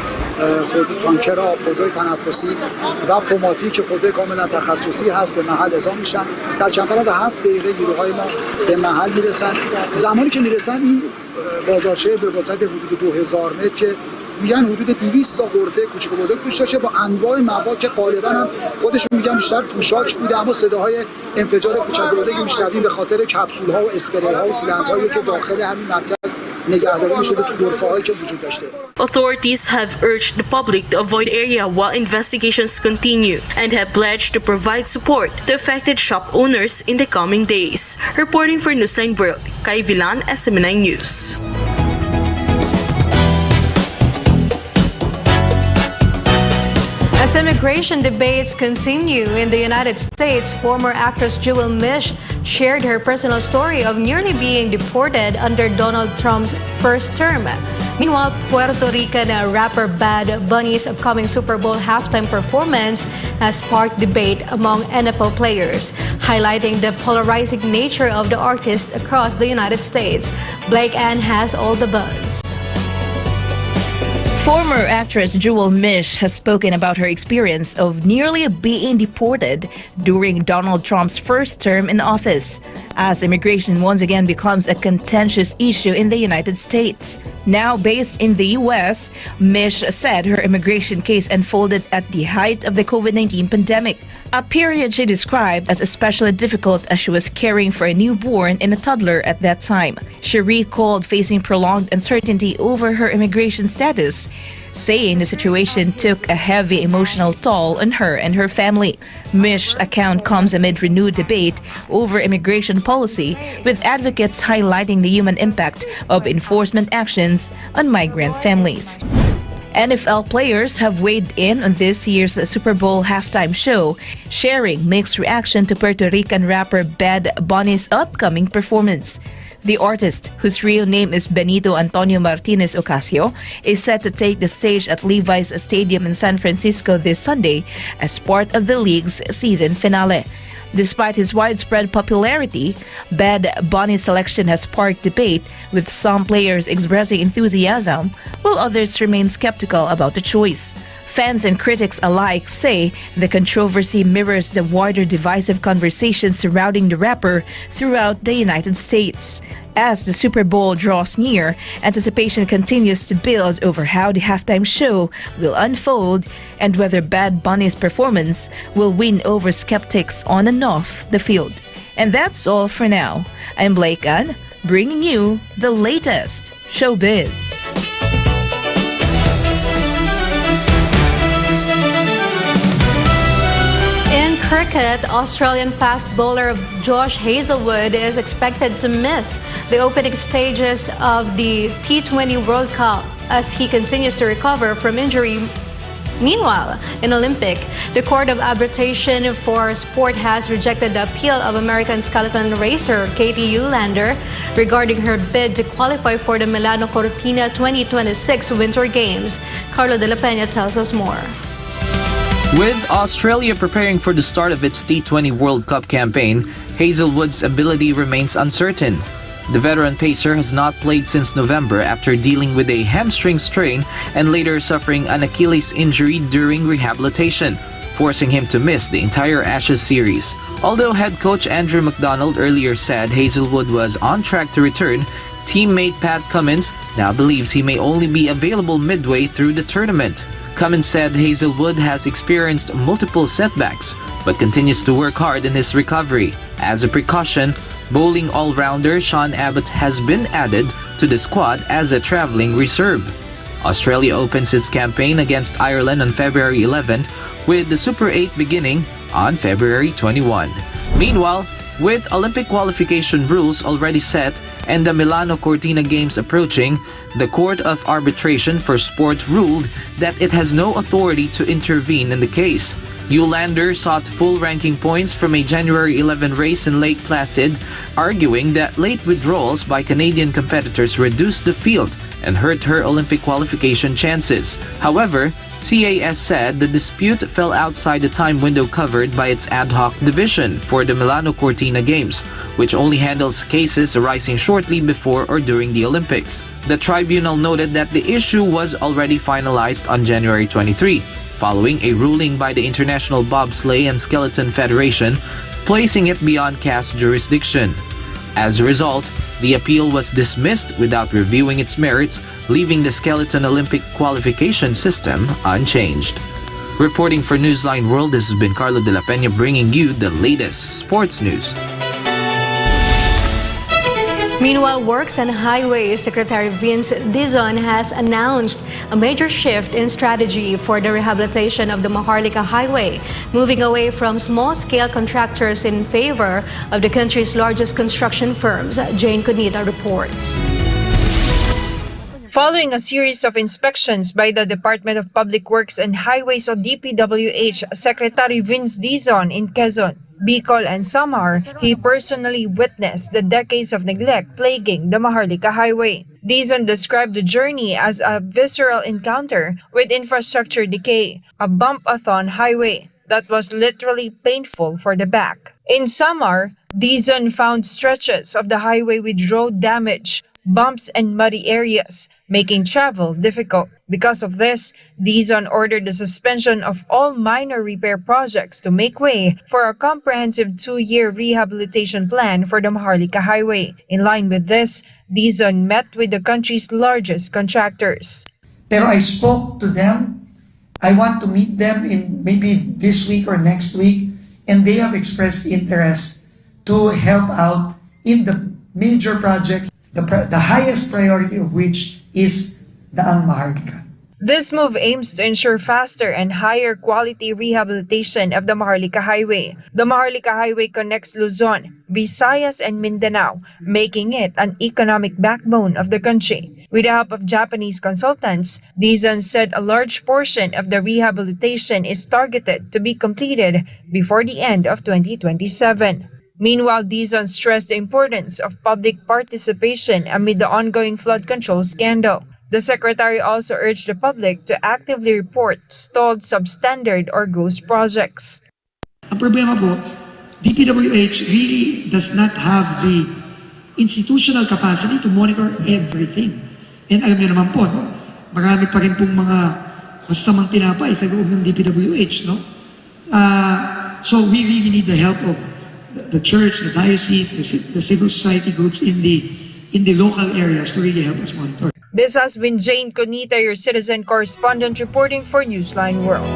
تانکر آب، خودروی تنفسی و فوماتیک خودروی کاملا تخصصی هست به محل اعزام میشن. در کمتر از 7 دقیقه نیروهای ما به محل میرسن. زمانی که میرسن این بازارچه به وسعت حدود 2000 متر که میگن حدود 200 تا غرفه کوچیک و بزرگ توش داشته با انواع مواد که غالبا هم خودشون میگن بیشتر پوشاک بوده، اما صداهای انفجار کوچک و بزرگی میشنویم به خاطر کپسول ها و اسپری ها و سیلندرهایی که داخل همین مرکز نگهداری شده تو غرفه هایی که وجود داشته.
Authorities have urged the public to avoid area while investigations continue and have pledged to provide support to affected shop owners in the coming days. Reporting for Newsline World, Kai Vilan, SMNI News.
As immigration debates continue in the United States, former actress Jewel Mish shared her personal story of nearly being deported under Donald Trump's first term. Meanwhile, Puerto Rican rapper Bad Bunny's upcoming Super Bowl halftime performance has sparked debate among NFL players, highlighting the polarizing nature of the artist across the United States. Blake Ann has all the buzz.
Former actress Jewel Mish has spoken about her experience of nearly being deported during Donald Trump's first term in office, as immigration once again becomes a contentious issue in the United States. Now based in the U.S., Mish said her immigration case unfolded at the height of the COVID-19 pandemic, a period she described as especially difficult as she was caring for a newborn and a toddler at that time. She recalled facing prolonged uncertainty over her immigration status, saying the situation took a heavy emotional toll on her and her family. Mish's account comes amid renewed debate over immigration policy, with advocates highlighting the human impact of enforcement actions on migrant families. NFL players have weighed in on this year's Super Bowl halftime show, sharing mixed reaction to Puerto Rican rapper Bad Bunny's upcoming performance. The artist, whose real name is Benito Antonio Martinez Ocasio, is set to take the stage at Levi's Stadium in San Francisco this Sunday as part of the league's season finale. Despite his widespread popularity, Bad Bunny's selection has sparked debate, with some players expressing enthusiasm, while others remain skeptical about the choice. Fans and critics alike say the controversy mirrors the wider divisive conversation surrounding the rapper throughout the United States. As the Super Bowl draws near, anticipation continues to build over how the halftime show will unfold and whether Bad Bunny's performance will win over skeptics on and off the field. And that's all for now. I'm Blake Ann, bringing you the latest showbiz.
cricket, Australian fast bowler Josh Hazlewood is expected to miss the opening stages of the T20 World Cup as he continues to recover from injury. Meanwhile, in Olympic, the Court of Arbitration for Sport has rejected the appeal of American skeleton racer Katie Eulander regarding her bid to qualify for the Milano Cortina 2026 Winter Games. Carlo de la Peña tells us more.
With Australia preparing for the start of its T20 World Cup campaign, Hazlewood's ability remains uncertain. The veteran pacer has not played since November after dealing with a hamstring strain and later suffering an Achilles injury during rehabilitation, forcing him to miss the entire Ashes series. Although head coach Andrew McDonald earlier said Hazlewood was on track to return, teammate Pat Cummins now believes he may only be available midway through the tournament. Cummins said Hazlewood has experienced multiple setbacks but continues to work hard in his recovery. As a precaution, bowling all-rounder Sean Abbott has been added to the squad as a traveling reserve. Australia opens its campaign against Ireland on February 11th, with the Super 8 beginning on February 21. Meanwhile, with Olympic qualification rules already set and the Milano Cortina Games approaching, the Court of Arbitration for Sport ruled that it has no authority to intervene in the case. Eulander sought full ranking points from a January 11 race in Lake Placid, arguing that late withdrawals by Canadian competitors reduced the field and hurt her Olympic qualification chances. However, CAS said the dispute fell outside the time window covered by its ad hoc division for the Milano Cortina Games, which only handles cases arising shortly before or during the Olympics. The tribunal noted that the issue was already finalized on January 23, following a ruling by the International Bobsleigh and Skeleton Federation, placing it beyond CAS jurisdiction. As a result, the appeal was dismissed without reviewing its merits, leaving the skeleton Olympic qualification system unchanged. Reporting for Newsline World, this has been Carlo de la Peña bringing you the latest sports news.
Meanwhile, Works and Highways Secretary Vince Dizon has announced a major shift in strategy for the rehabilitation of the Maharlika Highway, moving away from small-scale contractors in favor of the country's largest construction firms. Jane Cunita reports.
Following a series of inspections by the Department of Public Works and Highways or DPWH, Secretary Vince Dizon in Quezon, Bicol and Samar, he personally witnessed the decades of neglect plaguing the Maharlika Highway. Dizon described the journey as a visceral encounter with infrastructure decay, a bump-a-thon highway that was literally painful for the back. In Samar, Dizon found stretches of the highway with road damage, bumps and muddy areas, making travel difficult. Because of this, Dizon ordered the suspension of all minor repair projects to make way for a comprehensive 2-year rehabilitation plan for the Maharlika Highway. In line with this, Dizon met with the country's largest contractors.
Pero I spoke to them. I want to meet them in maybe this week or next week, and they have expressed interest to help out in the major projects, the highest priority of which is the Maharlika.
This move aims to ensure faster and higher quality rehabilitation of the Maharlika Highway. The Maharlika Highway connects Luzon, Visayas, and Mindanao, making it an economic backbone of the country. With the help of Japanese consultants, Dizon said a large portion of the rehabilitation is targeted to be completed before the end of 2027. Meanwhile, Dizon stressed the importance of public participation amid the ongoing flood control scandal. The secretary also urged the public to actively report stalled substandard or ghost projects.
Ang problema po, DPWH really does not have the institutional capacity to monitor everything. And alam niyo naman po, no? Marami pa rin pong mga masasamang tinapay sa loob ng DPWH, no? So we really need the help of the church, the diocese, the civil society groups in the local areas to really help us monitor.
This has been Jane Cunita, your citizen correspondent reporting for Newsline World.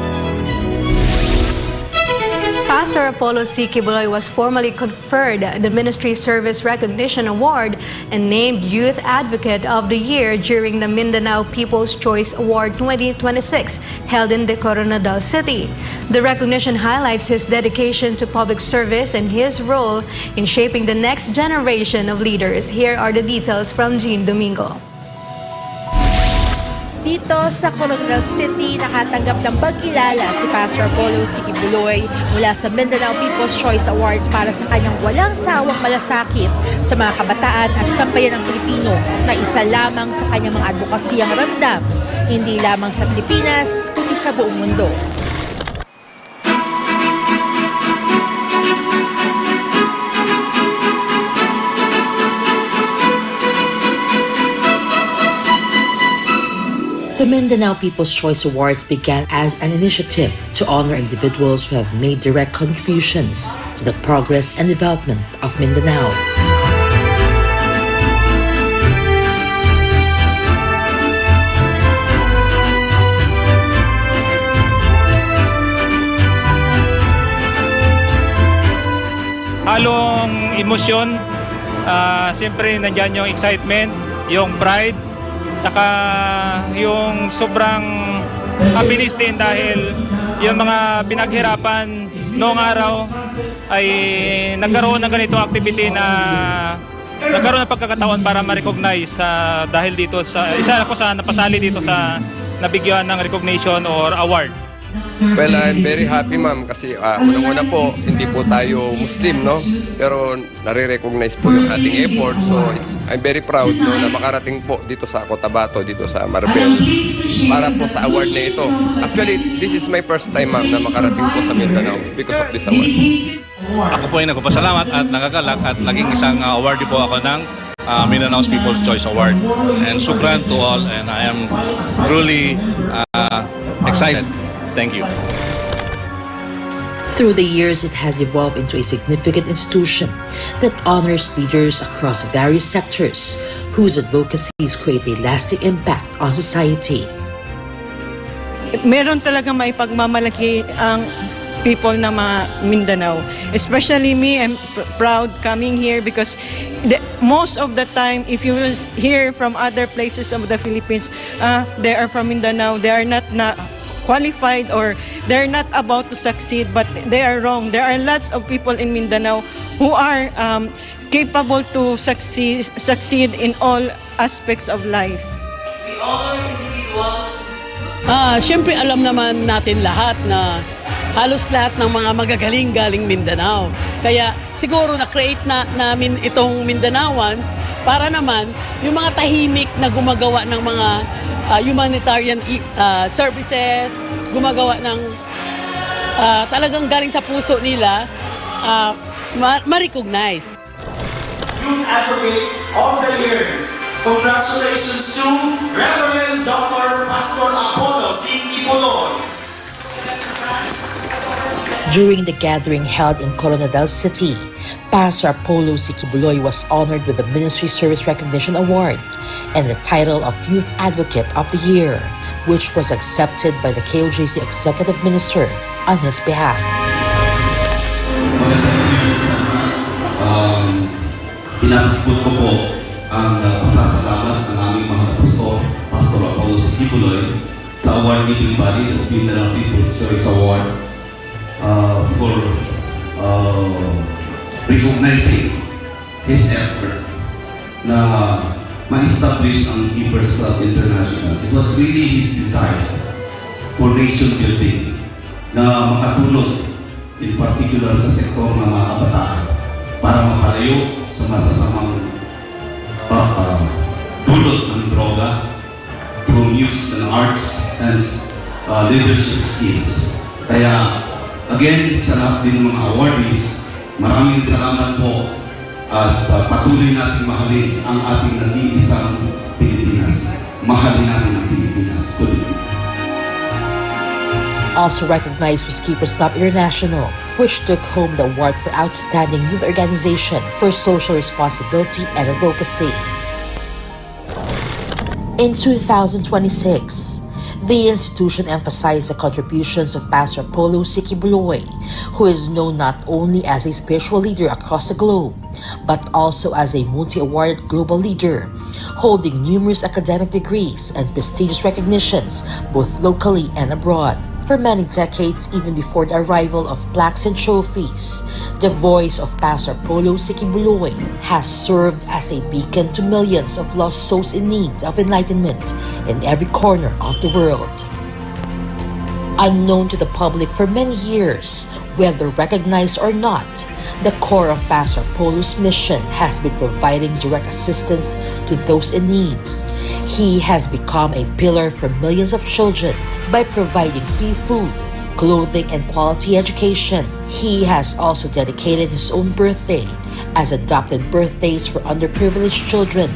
Pastor Apollo C. Kibuloy was formally conferred the Ministry Service Recognition Award and named Youth Advocate of the Year during the Mindanao People's Choice Award 2026 held in the Coronadal City. The recognition highlights his dedication to public service and his role in shaping the next generation of leaders. Here are the details from Jean Domingo.
Dito sa Coronadal City, nakatanggap ng pagkilala si Pastor Apollo C. Kibuloy mula sa Mindanao People's Choice Awards para sa kanyang walang sawang malasakit sa mga kabataan at sambayan ng Pilipino na isa lamang sa kanyang mga advokasiyang ramdam, hindi lamang sa Pilipinas, kundi sa buong mundo.
The Mindanao People's Choice Awards began as an initiative to honor individuals who have made direct contributions to the progress and development of Mindanao.
Halong emosyon, siyempre nandyan yung excitement, yung pride, tsaka yung sobrang happiness din dahil yung mga pinaghirapan noong araw ay nagkaroon ng ganitong activity na nagkaroon ng pagkakataon para ma-recognize dahil dito sa isa ako sa napasali dito sa nabigyan ng recognition or award.
Well, I'm very happy ma'am kasi unang-una po, hindi po tayo Muslim, no? Pero nare-recognize po yung ating effort. So I'm very proud no, na makarating po dito sa Cotabato, dito sa Marbel, para po sa award na ito. Actually, this is my first time ma'am na makarating po sa Mindanao because of this award.
Ako po ay nagpapasalamat at nagagalak at naging isang awardee po ako ng Mindanao's People's Choice Award. And sukran to all and I am really excited. Thank you.
Through the years, it has evolved into a significant institution that honors leaders across various sectors whose advocacies create a lasting impact on society.
Meron talaga maipagmamalaki ang people na mga Mindanao. Especially me, I'm proud coming here because most of the time, if you hear from other places of the Philippines, they are from Mindanao, they are not qualified or they're not about to succeed, but they are wrong. There are lots of people in Mindanao who are capable to succeed in all aspects of life.
We honor individuals. Siyempre alam naman natin lahat na halos lahat ng mga magagaling galing Mindanao. Kaya siguro na-create namin itong Mindanaoans para naman yung mga tahimik na gumagawa ng mga humanitarian services, gumagawa ng talagang galing sa puso nila, ma-recognize.
Youth Advocate of the Year. Congratulations to Reverend Dr. Pastor Apollo C. Kibuloy.
During the gathering held in Coronadal City, Pastor Apollo C. Kibuloy was honored with the Ministry Service Recognition Award and the title of Youth Advocate of the Year, which was accepted by the KOJC Executive Minister on his behalf.
Pinapagput ko po ang pasasalamat ng aming mga pastor, Pastor Apollo C. Kibuloy, sa award-giving body of Mindanao People's Choice Award for recognizing his effort na ma-establish ang Keepers Club International. It was really his desire for nation building na makatulong in particular sa sektor ng mga kabataan para mapalayo sa masasamang dulot ng droga through youth and arts and leadership skills. Kaya again, sa lahat din ng mga awardees, maraming salamat po at patuloy natin mahalin ang ating nag-iisang Pilipinas. Mahalin natin ang Pilipinas.
Also recognized was Keepers Club International, which took home the award for Outstanding Youth Organization for Social Responsibility and Advocacy. In 2026, the institution emphasized the contributions of Pastor Apollo C. Kibuloy, who
who is known not only as a spiritual leader across the globe, but also as a multi-awarded global leader, holding numerous academic degrees and prestigious recognitions both locally and abroad. For many decades, even before the arrival of plaques and trophies, the voice of Pastor Apollo Sikibuloy has served as a beacon to millions of lost souls in need of enlightenment in every corner of the world. Unknown to the public for many years, whether recognized or not, the core of Pastor Apollo's mission has been providing direct assistance to those in need. He has become a pillar for millions of children by providing free food, clothing, and quality education. He has also dedicated his own birthday as adopted birthdays for underprivileged children,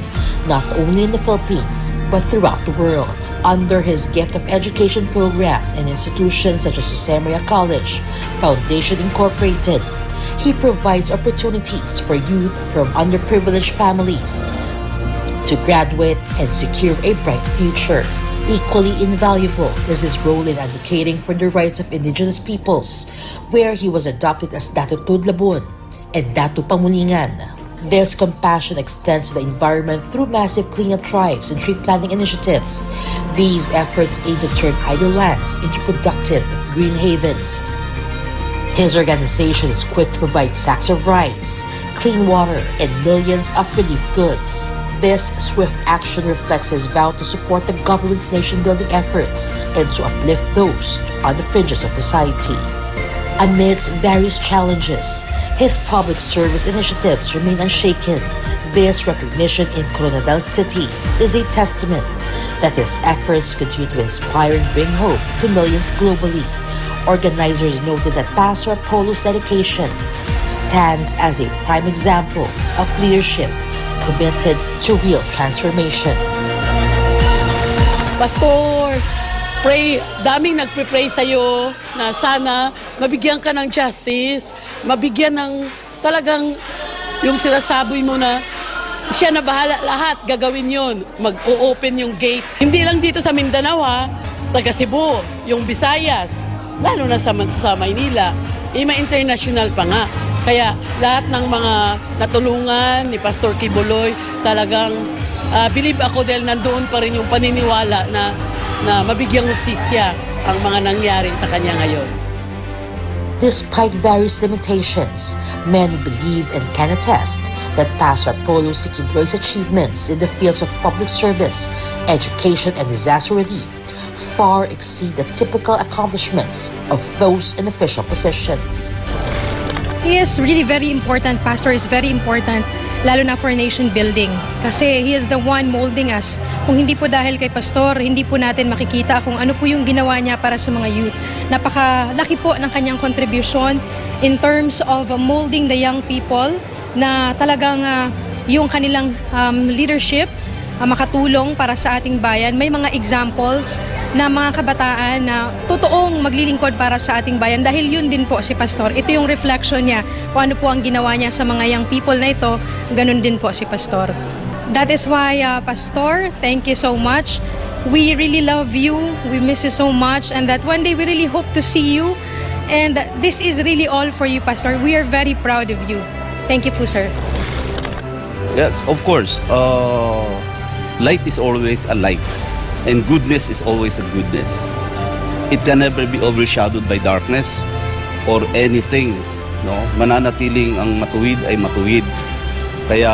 not only in the Philippines, but throughout the world. Under his gift of education program and institutions such as Jose Maria College, Foundation Incorporated, he provides opportunities for youth from underprivileged families to graduate and secure a bright future. Equally invaluable is his role in advocating for the rights of indigenous peoples, where he was adopted as Dato Tudlabon and Dato Pamulingan. This compassion extends to the environment through massive cleanup drives and tree planting initiatives. These efforts aim to turn idle lands into productive green havens. His organization is quick to provide sacks of rice, clean water, and millions of relief goods. This swift action reflects his vow to support the government's nation-building efforts and to uplift those on the fringes of society. Amidst various challenges, his public service initiatives remain unshaken. This recognition in Coronadal City is a testament that his efforts continue to inspire and bring hope to millions globally. Organizers noted that Pastor Apollo's dedication stands as a prime example of leadership committed to real transformation.
Pastor, pray, daming nagpre-pray sa'yo na sana mabigyan ka ng justice, mabigyan ng talagang yung sinasabi mo na siya na bahala lahat, gagawin yun, mag-o-open yung gate. Hindi lang dito sa Mindanao sa taga Cebu, yung Visayas, lalo na sa Maynila, ma-international pa nga. Kaya lahat ng mga natulungan ni Pastor Kibuloy, talagang believe ako dahil nandoon pa rin yung paniniwala na mabigyang hustisya ang mga nangyari sa kanya ngayon.
Despite various limitations, many believe and can attest that Pastor Apollo Sikibuloy's achievements in the fields of public service, education, and disaster relief far exceed the typical accomplishments of those in official positions.
He is really very important. Pastor is very important, lalo na for nation building. Kasi he is the one molding us. Kung hindi po dahil kay Pastor, hindi po natin makikita kung ano po yung ginawa niya para sa mga youth. Napakalaki po ng kanyang contribution in terms of molding the young people na talagang yung kanilang leadership makatulong para sa ating bayan. May mga examples na mga kabataan na totoong maglilingkod para sa ating bayan dahil yun din po si Pastor. Ito yung reflection niya kung ano po ang ginawa niya sa mga young people na ito, ganun din po si Pastor. That is why, Pastor, thank you so much. We really love you, we miss you so much, and that one day we really hope to see you. And this is really all for you, Pastor. We are very proud of you. Thank you po, sir.
Yes, of course. Light is always a light, and goodness is always a goodness. It can never be overshadowed by darkness or anything. No? Mananatiling ang matuwid ay matuwid. Kaya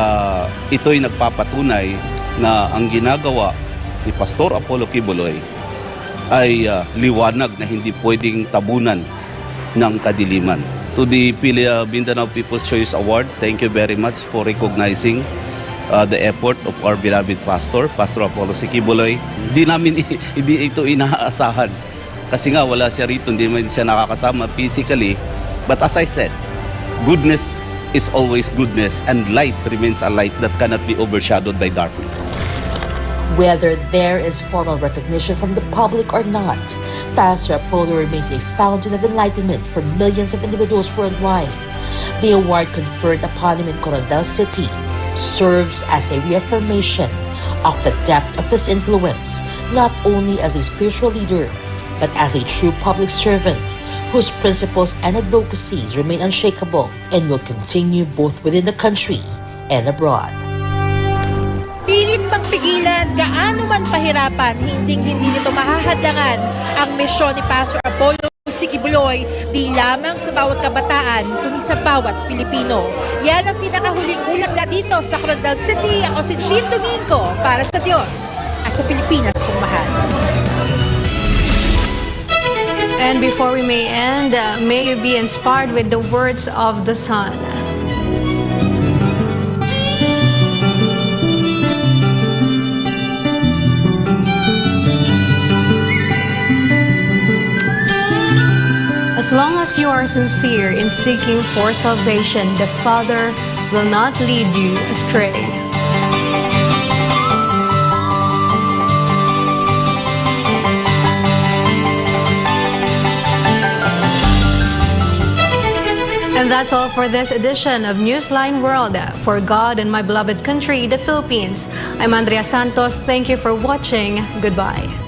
ito'y nagpapatunay na ang ginagawa ni Pastor Apollo Kibuloy ay liwanag na hindi pwedeng tabunan ng kadiliman. To the Mindanao People's Choice Award, thank you very much for recognizing the effort of our beloved pastor, Pastor Apollo Sikibuloy. Hindi ito inaasahan. Kasi nga wala siya rito, hindi naman siya nakakasama physically. But as I said, goodness is always goodness and light remains a light that cannot be overshadowed by darkness.
Whether there is formal recognition from the public or not, Pastor Apollo remains a fountain of enlightenment for millions of individuals worldwide. The award conferred upon him in Coronadal City serves as a reaffirmation of the depth of his influence, not only as a spiritual leader, but as a true public servant whose principles and advocacies remain unshakable and will continue both within the country and abroad.
Pilit mang pigilan, gaano man pahirapan, hindi nito mahahadlangan ang misyon ni Pastor Apollo Sikibuloy, di lamang sa bawat kabataan, kundi sa bawat Pilipino. Yan ang pinakahuling ulat na dito sa Coronadal City. Ako si Jean Domingo para sa Diyos at sa Pilipinas kong mahal.
And before we may end, may you be inspired with the words of the Son. As long as you are sincere in seeking for salvation, the Father will not lead you astray. And that's all for this edition of Newsline World. For God and my beloved country, the Philippines, I'm Andrea Santos. Thank you for watching. Goodbye.